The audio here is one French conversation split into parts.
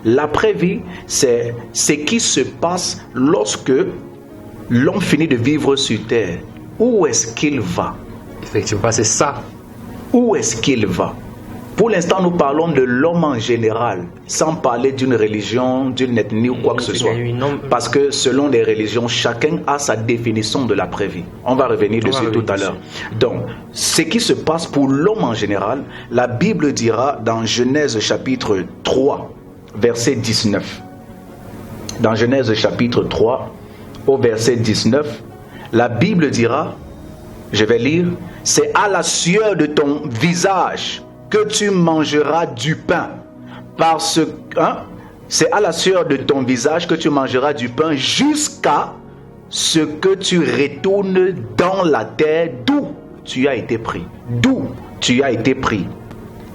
L'après-vie, c'est ce qui se passe lorsque l'homme finit de vivre sur terre. Où est-ce qu'il va? Effectivement, c'est ça. Où est-ce qu'il va? Pour l'instant, nous parlons de l'homme en général, sans parler d'une religion, d'une ethnie ou quoi que ce soit. Parce que selon les religions, chacun a sa définition de l'après-vie. On va revenir dessus tout à l'heure. Donc, ce qui se passe pour l'homme en général, la Bible dira dans Genèse chapitre 3, verset 19. Dans Genèse chapitre 3, au verset 19, la Bible dira, je vais lire, « C'est à la sueur de ton visage que tu mangeras du pain, parce que c'est à la sueur de ton visage que tu mangeras du pain jusqu'à ce que tu retournes dans la terre d'où tu as été pris. D'où tu as été pris.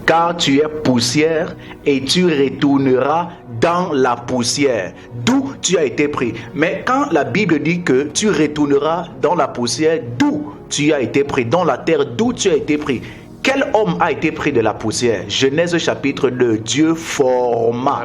Car tu es poussière et tu retourneras dans la poussière. D'où tu as été pris. » Mais quand la Bible dit que tu retourneras dans la poussière, d'où tu as été pris, dans la terre d'où tu as été pris. Quel homme a été pris de la poussière? Genèse chapitre 2, Dieu forma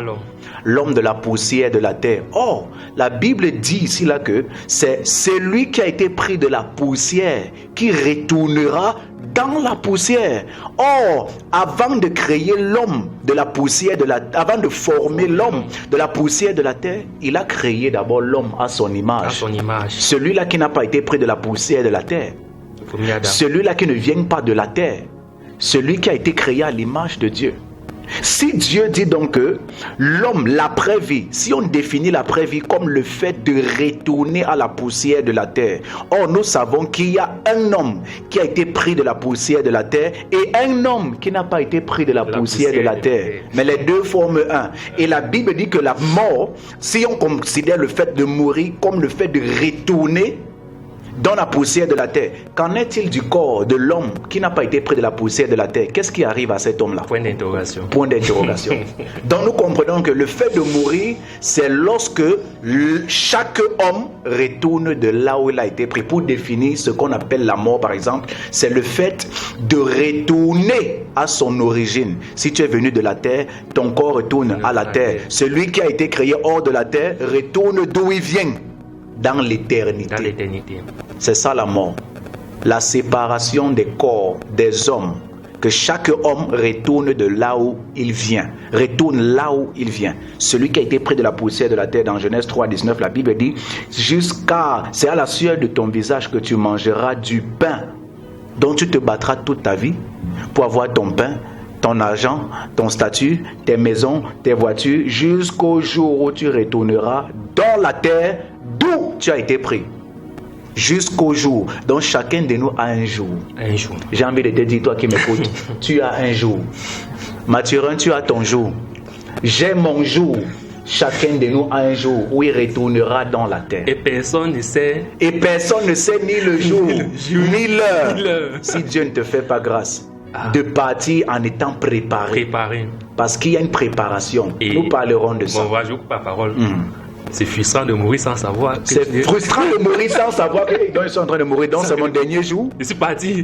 l'homme de la poussière de la terre. Or, la Bible dit ici là que c'est celui qui a été pris de la poussière qui retournera dans la poussière. Or, avant de créer l'homme de la poussière avant de former l'homme de la poussière de la terre, il a créé d'abord l'homme à son image. À son image. Celui-là qui n'a pas été pris de la poussière de la terre. Celui-là qui ne vient pas de la terre. Celui qui a été créé à l'image de Dieu. Si Dieu dit donc que l'homme, l'après-vie, si on définit l'après-vie comme le fait de retourner à la poussière de la terre, or nous savons qu'il y a un homme qui a été pris de la poussière de la terre et un homme qui n'a pas été pris de la poussière de la terre. Mais les deux forment un. Et la Bible dit que la mort, si on considère le fait de mourir comme le fait de retourner dans la poussière de la terre, qu'en est-il du corps de l'homme qui n'a pas été pris de la poussière de la terre? Qu'est-ce qui arrive à cet homme-là? Point d'interrogation. Point d'interrogation. Donc nous comprenons que le fait de mourir, c'est lorsque chaque homme retourne de là où il a été pris. Pour définir ce qu'on appelle la mort, par exemple, c'est le fait de retourner à son origine. Si tu es venu de la terre, ton corps retourne à la terre. Celui qui a été créé hors de la terre retourne d'où il vient. Dans l'éternité. C'est ça la mort. La séparation des corps des hommes. Que chaque homme retourne de là où il vient. Retourne là où il vient. Celui qui a été pris de la poussière de la terre dans Genèse 3, 19, la Bible dit, c'est à la sueur de ton visage que tu mangeras du pain dont tu te battras toute ta vie pour avoir ton pain, ton argent, ton statut, tes maisons, tes voitures, jusqu'au jour où tu retourneras dans la terre d'où tu as été pris. Jusqu'au jour. Donc chacun de nous a un jour. Un jour. J'ai envie de te dire, toi qui m'écoutes, tu as un jour. Mathurin, tu as ton jour. J'ai mon jour. Chacun de nous a un jour où il retournera dans la terre. Et personne ne sait. Et personne ne sait ni le jour, ni l'heure. Si Dieu ne te fait pas grâce de partir en étant préparé. Parce qu'il y a une préparation. Et nous parlerons de ça. Bon, je coupe la parole. C'est frustrant de mourir sans savoir. C'est frustrant de mourir sans savoir qu'ils sont en train de mourir. Donc c'est mon dernier jour. Je suis parti.